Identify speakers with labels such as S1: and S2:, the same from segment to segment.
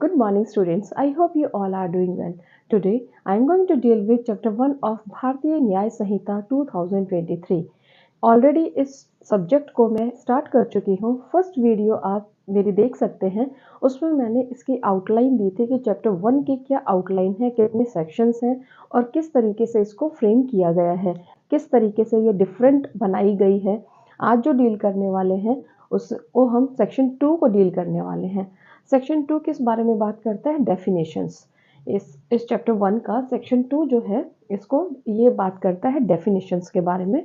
S1: Good morning, students. I hope you all are doing well. Today, I am going to deal with Chapter 1 of भारतीय न्याय संहिता 2023. Already इस subject को मैं start कर चुकी हूँ. फर्स्ट वीडियो आप मेरी देख सकते हैं. उसमें मैंने इसकी आउटलाइन दी थी कि चैप्टर 1 की क्या आउटलाइन है, कितने सेक्शंस हैं और किस तरीके से इसको फ्रेम किया गया है, किस तरीके से ये डिफरेंट बनाई गई है. आज जो डील करने वाले हैं उसको हम सेक्शन 2 को डील करने वाले हैं. सेक्शन 2 किस बारे में बात करता है? डेफिनेशंस. इस चैप्टर 1 का सेक्शन 2 जो है इसको ये बात करता है डेफिनेशंस के बारे में.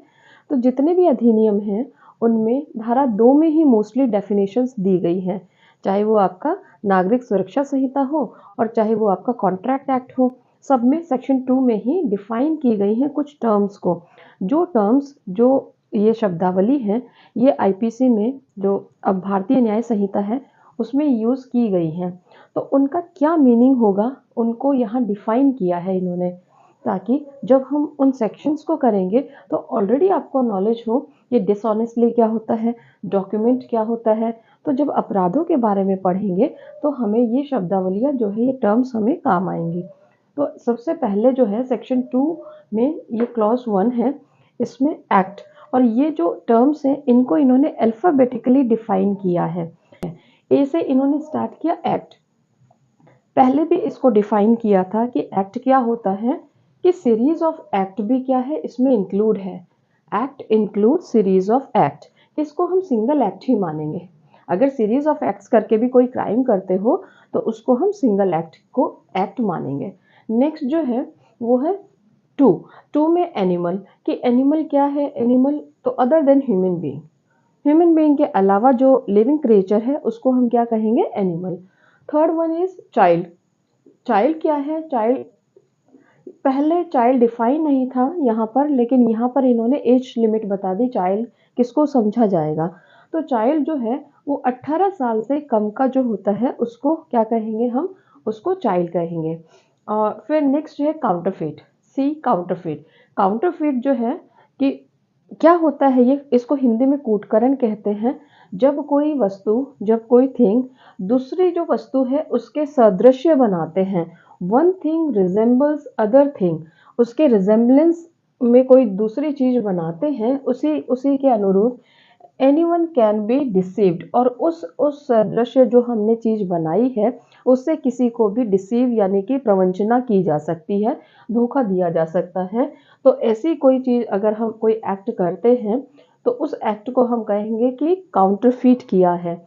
S1: तो जितने भी अधिनियम हैं उनमें धारा 2 में ही मोस्टली डेफिनेशंस दी गई हैं, चाहे वो आपका नागरिक सुरक्षा संहिता हो और चाहे वो आपका कॉन्ट्रैक्ट एक्ट हो. सब में सेक्शन 2 में ही डिफाइन की गई हैं कुछ टर्म्स को. जो टर्म्स जो ये शब्दावली है ये आईपीसी में जो अब भारतीय न्याय संहिता है उसमें यूज़ की गई हैं. तो उनका क्या मीनिंग होगा उनको यहाँ डिफाइन किया है इन्होंने, ताकि जब हम उन सेक्शंस को करेंगे तो ऑलरेडी आपको नॉलेज हो कि डिसऑनेस्टली क्या होता है, डॉक्यूमेंट क्या होता है. तो जब अपराधों के बारे में पढ़ेंगे तो हमें ये शब्दावलियाँ जो है ये टर्म्स हमें काम आएंगी. तो सबसे पहले जो है सेक्शन 2 में ये क्लॉज 1 है, इसमें एक्ट, और ये जो टर्म्स हैं इनको इन्होंने अल्फ़ाबेटिकली डिफाइन किया है. ए से इन्होंने स्टार्ट किया एक्ट. पहले भी इसको डिफाइन किया था कि एक्ट क्या होता है, कि सीरीज ऑफ एक्ट भी क्या है इसमें इंक्लूड है. Act include series of act. इसको हम सिंगल एक्ट ही मानेंगे. अगर सीरीज ऑफ एक्ट्स करके भी कोई क्राइम करते हो तो उसको हम सिंगल एक्ट को एक्ट मानेंगे. नेक्स्ट जो है वो है 2 में एनिमल, कि एनिमल क्या है? एनिमल तो other than human being. Human being के अलावा जो लिविंग क्रिएचर है उसको हम क्या कहेंगे? Animal. Third one is child. Child क्या है? चाइल्ड, पहले चाइल्ड डिफाइन नहीं था यहाँ पर, लेकिन यहाँ पर इन्होंने एज लिमिट बता दी. चाइल्ड किसको समझा जाएगा? तो चाइल्ड जो है वो 18 साल से कम का जो होता है उसको क्या कहेंगे? हम उसको चाइल्ड कहेंगे. और फिर नेक्स्ट है काउंटरफीट. सी काउंटरफीट. काउंटरफीट जो है कि क्या होता है ये, इसको हिंदी में कूटकरण कहते हैं. जब कोई वस्तु, जब कोई थिंग दूसरी जो वस्तु है उसके सदृश्य बनाते हैं. One thing resembles other thing. उसके रिजेंबलेंस में कोई दूसरी चीज बनाते हैं उसी उसी के अनुरूप एनीवन कैन बी डिसीव्ड. और उस सदृश्य जो हमने चीज बनाई है उससे किसी को भी डिसीव यानी कि प्रवंचना की जा सकती है, धोखा दिया जा सकता है. तो ऐसी कोई चीज अगर हम कोई एक्ट करते हैं तो उस एक्ट को हम कहेंगे कि काउंटरफीट किया है.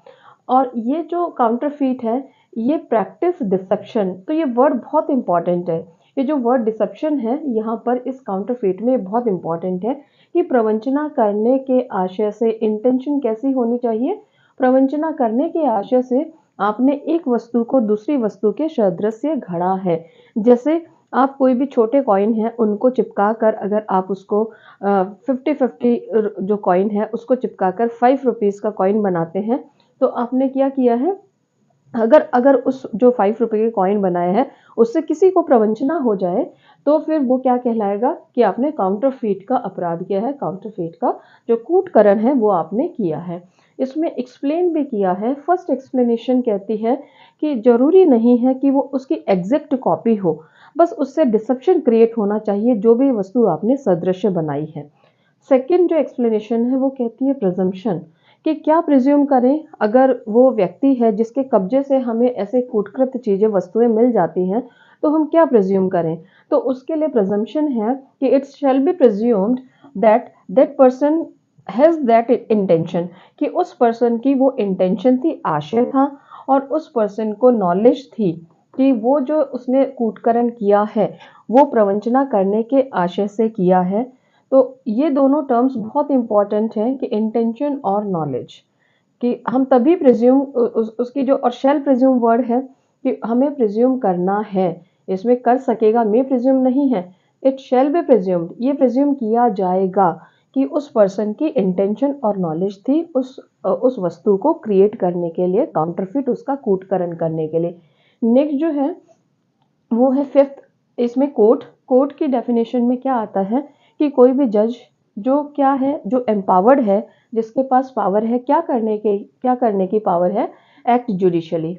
S1: और ये जो काउंटरफीट है ये प्रैक्टिस डिसेप्शन. तो ये वर्ड बहुत इंपॉर्टेंट है. ये जो वर्ड डिसेप्शन है यहाँ पर इस काउंटरफीट में बहुत इंपॉर्टेंट है कि प्रवंचना करने के आशय से, इंटेंशन कैसी होनी चाहिए? प्रवंचना करने के आशय से आपने एक वस्तु को दूसरी वस्तु के सदृश्य घड़ा है. जैसे आप कोई भी छोटे कॉइन है उनको चिपका कर अगर आप उसको 50-50 जो कॉइन है उसको चिपका कर 5 रुपीज़ का कॉइन बनाते हैं, तो आपने क्या किया है? अगर अगर उस जो 5 रुपए के कॉइन बनाया है उससे किसी को प्रवंचना हो जाए तो फिर वो क्या कहलाएगा कि आपने काउंटरफीट का अपराध किया है. काउंटरफीट का जो कूटकरण है वो आपने किया है. इसमें एक्सप्लेन भी किया है. फर्स्ट एक्सप्लेनेशन कहती है कि जरूरी नहीं है कि वो उसकी एग्जैक्ट कॉपी हो, बस उससे डिसेप्शन क्रिएट होना चाहिए जो भी वस्तु आपने सदृश्य बनाई है. सेकंड जो एक्सप्लेनेशन है वो कहती है प्रिजम्पशन, कि क्या प्रिज्यूम करें अगर वो व्यक्ति है जिसके कब्जे से हमें ऐसे कूटकृत चीज़ें, वस्तुएं मिल जाती हैं, तो हम क्या प्रिज्यूम करें? तो उसके लिए प्रिजम्पशन है कि it shall be presumed that that person has that intention, कि उस पर्सन की वो इंटेंशन थी, आशय था, और उस पर्सन को नॉलेज थी कि वो जो उसने कूटकरण किया है वो प्रवंचना करने के आशय से किया है. तो ये दोनों टर्म्स बहुत इंपॉर्टेंट हैं कि इंटेंशन और नॉलेज, कि हम तभी प्रिज्यूम उसकी जो, और शेल प्रिज्यूम वर्ड है कि हमें प्रिज्यूम करना है. इसमें कर सकेगा में प्रिज्यूम नहीं है. इट शेल बी प्रिज्यूम्ड, ये प्रिज्यूम किया जाएगा कि उस पर्सन की इंटेंशन और नॉलेज थी उस वस्तु को क्रिएट करने के लिए, काउंटरफिट उसका कूटकरण करने के लिए. नेक्स्ट जो है वो है फिफ्थ. इसमें कोर्ट की डेफिनेशन में क्या आता है कि कोई भी जज जो क्या है, जो एम्पावर्ड है, जिसके पास पावर है क्या करने की पावर है? Act judicially.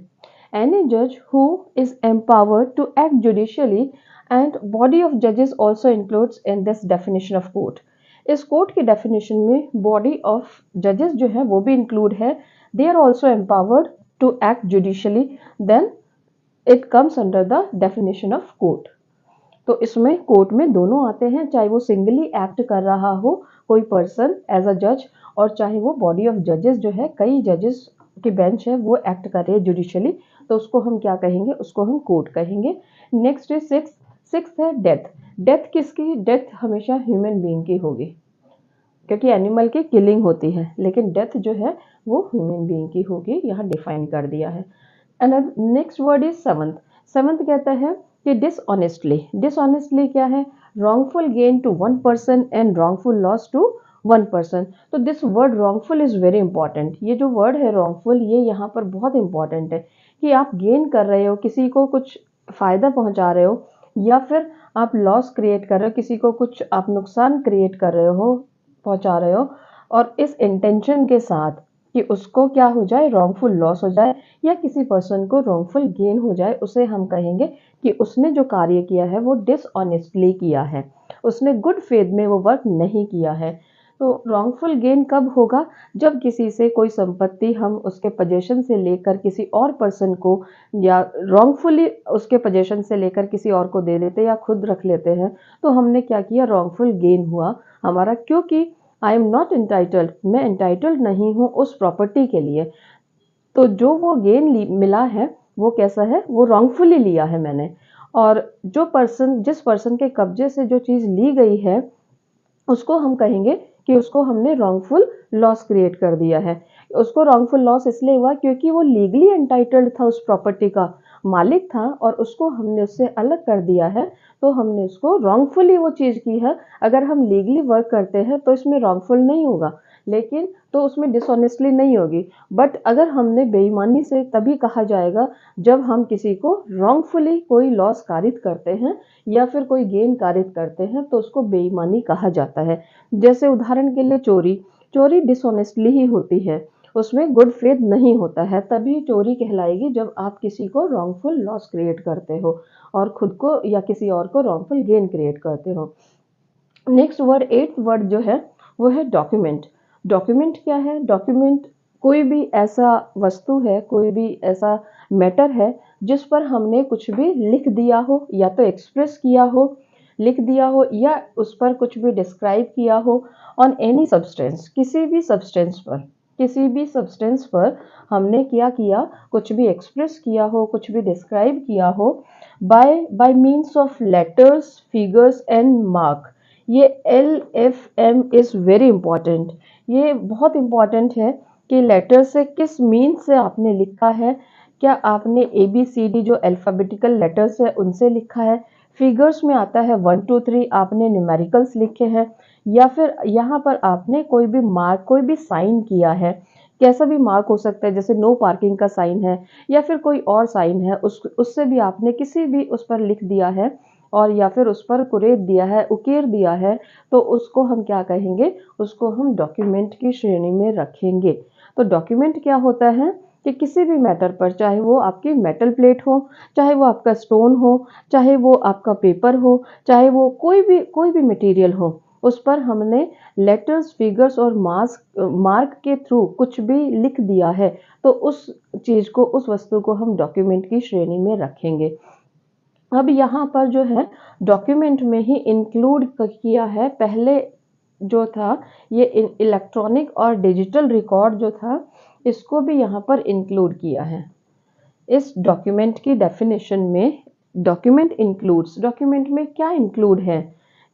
S1: Any judge who is empowered to act judicially and body of judges also includes in this definition of court. इस कोर्ट की डेफिनेशन में बॉडी ऑफ जजेस जो है वो भी इंक्लूड है. They are also empowered to act judicially. Then it comes under the definition of court. तो इसमें कोर्ट में दोनों आते हैं, चाहे वो सिंगली एक्ट कर रहा हो कोई पर्सन एज अ जज, और चाहे वो बॉडी ऑफ जजेस जो है कई जजेस की बेंच है वो एक्ट कर रहे हैं जुडिशियली, तो उसको हम क्या कहेंगे, उसको हम कोर्ट कहेंगे. नेक्स्ट है सिक्स है डेथ. डेथ किसकी, डेथ हमेशा ह्यूमन बीइंग की होगी, क्योंकि एनिमल की किलिंग होती है, लेकिन डेथ जो है वो ह्यूमन बीइंग की होगी, यहाँ डिफाइन कर दिया है. And next word is seventh. Seventh कहता है कि डिसऑनेस्टली. डिसऑनेस्टली क्या है, wrongful gain to one person and wrongful loss to one person. तो this word wrongful is very important. ये जो वर्ड है wrongful, ये यहाँ पर बहुत इंपॉर्टेंट है कि आप गेन कर रहे हो, किसी को कुछ फायदा पहुंचा रहे हो, या फिर आप लॉस क्रिएट कर रहे हो, किसी को कुछ आप नुकसान क्रिएट कर रहे हो, पहुंचा रहे हो, और इस इंटेंशन के साथ कि उसको क्या हो जाए, रॉन्गफुल लॉस हो जाए, या किसी पर्सन को रॉन्गफुल गेन हो जाए, उसे हम कहेंगे कि उसने जो कार्य किया है वो डिसऑनेस्टली किया है, उसने गुड फेथ में वो वर्क नहीं किया है. तो रॉन्गफुल गेन कब होगा, जब किसी से कोई संपत्ति हम उसके पोजेशन से लेकर किसी और पर्सन को, या रॉन्गफुली उसके पोजेशन से लेकर किसी और को दे देते या खुद रख लेते हैं, तो हमने क्या किया, रॉन्गफुल गेन हुआ हमारा, क्योंकि आई एम नॉट इंटाइटल्ड, मैं इंटाइटल्ड नहीं हूँ उस प्रॉपर्टी के लिए. तो जो वो गेन मिला है वो कैसा है, वो रॉन्गफुली लिया है मैंने. और जो पर्सन, जिस पर्सन के कब्जे से जो चीज़ ली गई है, उसको हम कहेंगे कि उसको हमने रॉन्गफुल लॉस क्रिएट कर दिया है. उसको रॉन्गफुल लॉस इसलिए हुआ क्योंकि वो लीगली एंटाइटल्ड था, उस प्रॉपर्टी का मालिक था, और उसको हमने उससे अलग कर दिया है, तो हमने उसको रॉन्गफुली वो चीज़ की है. अगर हम लीगली वर्क करते हैं तो इसमें रॉन्गफुल नहीं होगा, लेकिन तो उसमें डिसऑनेस्टली नहीं होगी. बट अगर हमने बेईमानी से, तभी कहा जाएगा जब हम किसी को रॉन्गफुली कोई लॉस कारित करते हैं या फिर कोई गेन कारित करते हैं, तो उसको बेईमानी कहा जाता है. जैसे उदाहरण के लिए चोरी. चोरी डिसऑनेस्टली ही होती है, उसमें गुड फेथ नहीं होता है, तभी चोरी कहलाएगी जब आप किसी को रॉन्गफुल लॉस क्रिएट करते हो और खुद को या किसी और को रॉन्गफुल गेन क्रिएट करते हो. नेक्स्ट वर्ड, एट्थ वर्ड जो है वो है डॉक्यूमेंट. डॉक्यूमेंट क्या है, डॉक्यूमेंट कोई भी ऐसा वस्तु है, कोई भी ऐसा मैटर है जिस पर हमने कुछ भी लिख दिया हो, या तो एक्सप्रेस किया हो, लिख दिया हो, या उस पर कुछ भी डिस्क्राइब किया हो, ऑन एनी सब्सटेंस, किसी भी सब्सटेंस पर, किसी भी सब्सटेंस पर हमने क्या किया, कुछ भी एक्सप्रेस किया हो, कुछ भी डिस्क्राइब किया हो, bye means of letters, figures and mark. ये LFM इज़ वेरी इंपॉर्टेंट. ये बहुत इंपॉर्टेंट है कि लेटर से किस मीन्स से आपने लिखा है. क्या आपने ABCD जो अल्फ़ाबेटिकल लेटर्स है उनसे लिखा है, फिगर्स में आता है 1 2 3, आपने न्यूमेरिकल्स लिखे हैं, या फिर यहाँ पर आपने कोई भी मार्क, कोई भी साइन किया है, कैसा भी मार्क हो सकता है, जैसे नो पार्किंग का साइन है या फिर कोई और साइन है, उससे भी आपने किसी भी उस पर लिख दिया है, और या फिर उस पर कुरेद दिया है, उकेर दिया है, तो उसको हम क्या कहेंगे, उसको हम डॉक्यूमेंट की श्रेणी में रखेंगे. तो डॉक्यूमेंट क्या होता है कि किसी भी मैटर पर, चाहे वो आपकी मेटल प्लेट हो, चाहे वो आपका स्टोन हो, चाहे वो आपका पेपर हो, चाहे वो कोई भी मटेरियल हो, उस पर हमने लेटर्स, फिगर्स और मार्क के थ्रू कुछ भी लिख दिया है, तो उस चीज़ को, उस वस्तु को हम डॉक्यूमेंट की श्रेणी में रखेंगे. अब यहाँ पर जो है डॉक्यूमेंट में ही इंक्लूड किया है, पहले जो था ये इलेक्ट्रॉनिक और डिजिटल रिकॉर्ड जो था, इसको भी यहाँ पर इंक्लूड किया है. इस डॉक्यूमेंट की डेफिनेशन में डॉक्यूमेंट इंक्लूड्स, डॉक्यूमेंट में क्या इंक्लूड है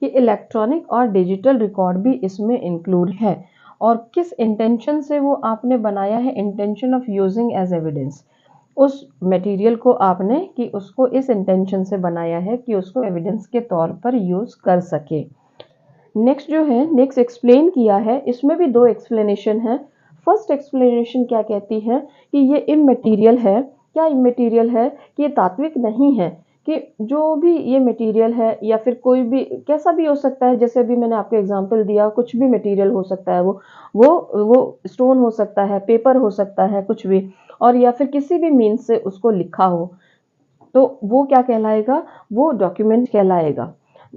S1: कि इलेक्ट्रॉनिक और डिजिटल रिकॉर्ड भी इसमें इंक्लूड है. और किस इंटेंशन से वो आपने बनाया है, intention of using as evidence, उस मटेरियल को आपने कि उसको इस इंटेंशन से बनाया है कि उसको एविडेंस के तौर पर यूज़ कर सके. नेक्स्ट जो है, नेक्स्ट एक्सप्लेन किया है, इसमें भी दो एक्सप्लेनेशन है. फर्स्ट एक्सप्लेनेशन क्या कहती है कि ये इमटेरियल है. क्या इमटेरियल है कि ये तात्विक नहीं है, कि जो भी ये मटेरियल है या फिर कोई भी कैसा भी हो सकता है, जैसे अभी मैंने आपको एग्जांपल दिया, कुछ भी मटेरियल हो सकता है, वो स्टोन हो सकता है, पेपर हो सकता है, कुछ भी, और या फिर किसी भी मीन्स से उसको लिखा हो, तो वो क्या कहलाएगा, वो डॉक्यूमेंट कहलाएगा।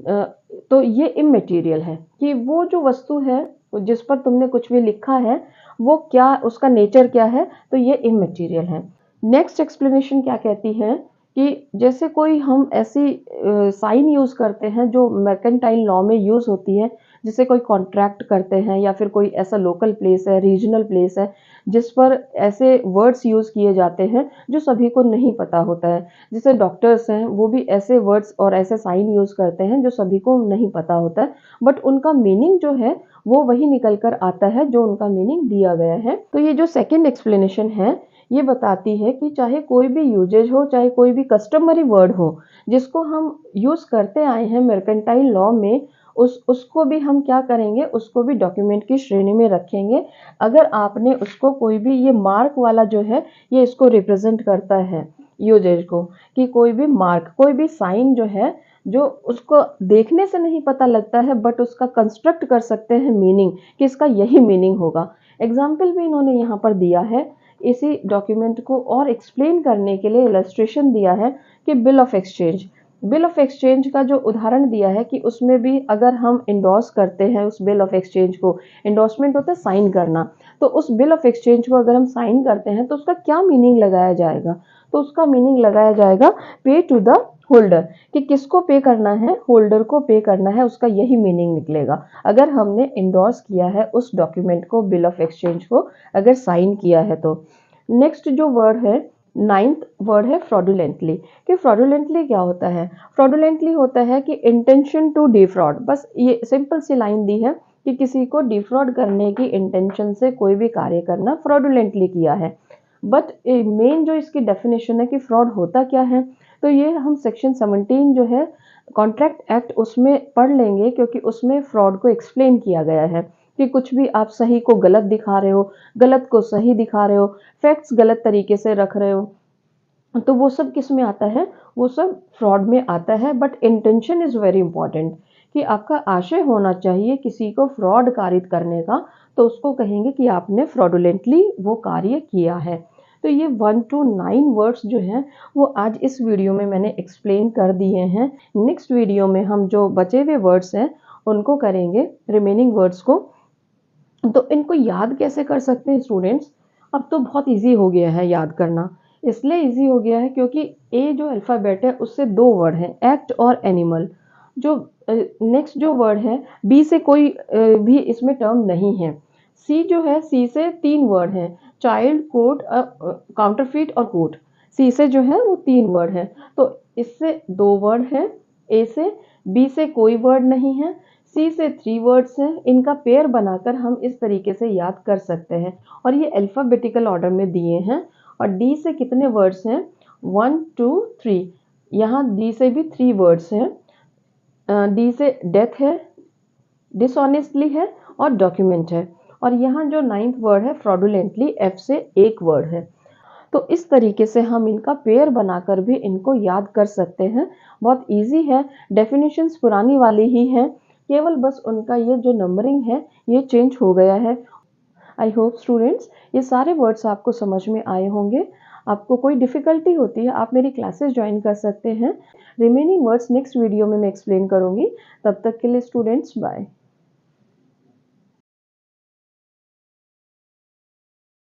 S1: अ, तो ये इमैटेरियल है कि वो जो वस्तु है जिस पर तुमने कुछ भी लिखा है, वो क्या, उसका नेचर क्या है, तो ये इमैटेरियल है। नेक्स्ट एक्सप्लेनेशन क्या कहती है कि जैसे कोई हम ऐसी साइन यूज करते हैं जो मर्केंटाइल लॉ में यूज होती है, जिसे कोई कॉन्ट्रैक्ट करते हैं या फिर कोई ऐसा लोकल प्लेस है, रीजनल प्लेस है, जिस पर ऐसे वर्ड्स यूज किए जाते हैं जो सभी को नहीं पता होता है। जैसे डॉक्टर्स हैं, वो भी ऐसे वर्ड्स और ऐसे साइन यूज करते हैं जो सभी को नहीं पता होता है, बट उनका मीनिंग जो है वो वही निकल कर आता है जो उनका मीनिंग दिया गया है। तो ये जो सेकंड एक्सप्लेनेशन है, ये बताती है कि चाहे कोई भी यूजेज हो, चाहे कोई भी कस्टमरी वर्ड हो, जिसको हम यूज करते आए हैं मर्केंटाइल लॉ में, उसको भी हम क्या करेंगे, उसको भी डॉक्यूमेंट की श्रेणी में रखेंगे। अगर आपने उसको कोई भी, ये मार्क वाला जो है, ये इसको रिप्रेजेंट करता है यूजेज को, कि कोई भी मार्क, कोई भी साइन जो है, जो उसको देखने से नहीं पता लगता है, बट उसका कंस्ट्रक्ट कर सकते हैं मीनिंग, कि इसका यही मीनिंग होगा। एग्जाम्पल भी इन्होंने यहाँ पर दिया है, इसी डॉक्यूमेंट को और एक्सप्लेन करने के लिए इलस्ट्रेशन दिया है कि bill of exchange. Bill of exchange का जो उदाहरण दिया है कि उसमें भी अगर हम इंडोर्स करते हैं उस बिल ऑफ एक्सचेंज को, इंडोर्समेंट होता है साइन करना, तो उस बिल ऑफ एक्सचेंज को अगर हम साइन करते हैं तो उसका क्या मीनिंग लगाया जाएगा, तो उसका मीनिंग लगाया जाएगा पे टू द होल्डर, कि किसको पे करना है, होल्डर को पे करना है, उसका यही मीनिंग निकलेगा अगर हमने इंडोर्स किया है उस डॉक्यूमेंट को, बिल ऑफ एक्सचेंज को अगर साइन किया है तो। नेक्स्ट जो वर्ड है, नाइन्थ वर्ड है फ्रॉडुलेंटली, कि फ्रॉडुलेंटली क्या होता है, फ्रॉडुलेंटली होता है कि इंटेंशन टू डिफ्रॉड, बस ये सिंपल सी लाइन दी है कि किसी को डिफ्रॉड करने की इंटेंशन से कोई भी कार्य करना फ्रॉडुलेंटली किया है। बट मेन जो इसकी डेफिनेशन है कि फ्रॉड होता क्या है, तो ये हम सेक्शन 17 जो है कॉन्ट्रैक्ट एक्ट, उसमें पढ़ लेंगे, क्योंकि उसमें फ्रॉड को एक्सप्लेन किया गया है कि कुछ भी आप सही को गलत दिखा रहे हो, गलत को सही दिखा रहे हो, फैक्ट्स गलत तरीके से रख रहे हो, तो वो सब किस में आता है, वो सब फ्रॉड में आता है। But intention is very important, कि आपका आशय होना चाहिए किसी को फ्रॉड कारित करने का, तो उसको कहेंगे कि आपने फ्रॉडुलेंटली वो कार्य किया है। तो ये 1 to 9 वर्ड्स जो हैं वो आज इस वीडियो में मैंने एक्सप्लेन कर दिए हैं। नेक्स्ट वीडियो में हम जो बचे हुए वर्ड्स हैं उनको करेंगे, रिमेनिंग वर्ड्स को। तो इनको याद कैसे कर सकते हैं स्टूडेंट्स, अब तो बहुत इजी हो गया है याद करना। इसलिए इजी हो गया है क्योंकि ए जो अल्फ़ाबेट है उससे दो वर्ड हैं, एक्ट और एनिमल। जो नेक्स्ट जो वर्ड है, बी से कोई भी इसमें टर्म नहीं है। सी जो है, सी से तीन वर्ड हैं, चाइल्ड, कोर्ट, काउंटरफीट और कोर्ट। सी से जो है वो तीन वर्ड हैं, तो इससे दो वर्ड हैं ए से। बी से कोई वर्ड नहीं है, सी से 3 वर्ड्स हैं। इनका पेयर बनाकर हम इस तरीके से याद कर सकते हैं, और ये अल्फ़ाबेटिकल ऑर्डर में दिए हैं। और डी से कितने वर्ड्स हैं, 1 2 3, यहाँ डी से भी 3 वर्ड्स हैं। डी से डेथ है, डिसऑनेस्टली है और डॉक्यूमेंट है। और यहाँ जो 9th वर्ड है फ्रॉडुलेंटली, एफ से एक वर्ड है। तो इस तरीके से हम इनका पेयर बनाकर भी इनको याद कर सकते हैं। बहुत इजी है, डेफिनेशंस पुरानी वाली ही हैं, केवल बस उनका ये जो नंबरिंग है ये चेंज हो गया है। आई होप स्टूडेंट्स ये सारे वर्ड्स आपको समझ में आए होंगे। आपको कोई डिफ़िकल्टी होती है आप मेरी क्लासेस ज्वाइन कर सकते हैं। रिमेनिंग वर्ड्स नेक्स्ट वीडियो में मैं एक्सप्लेन करूँगी। तब तक के लिए स्टूडेंट्स बाय।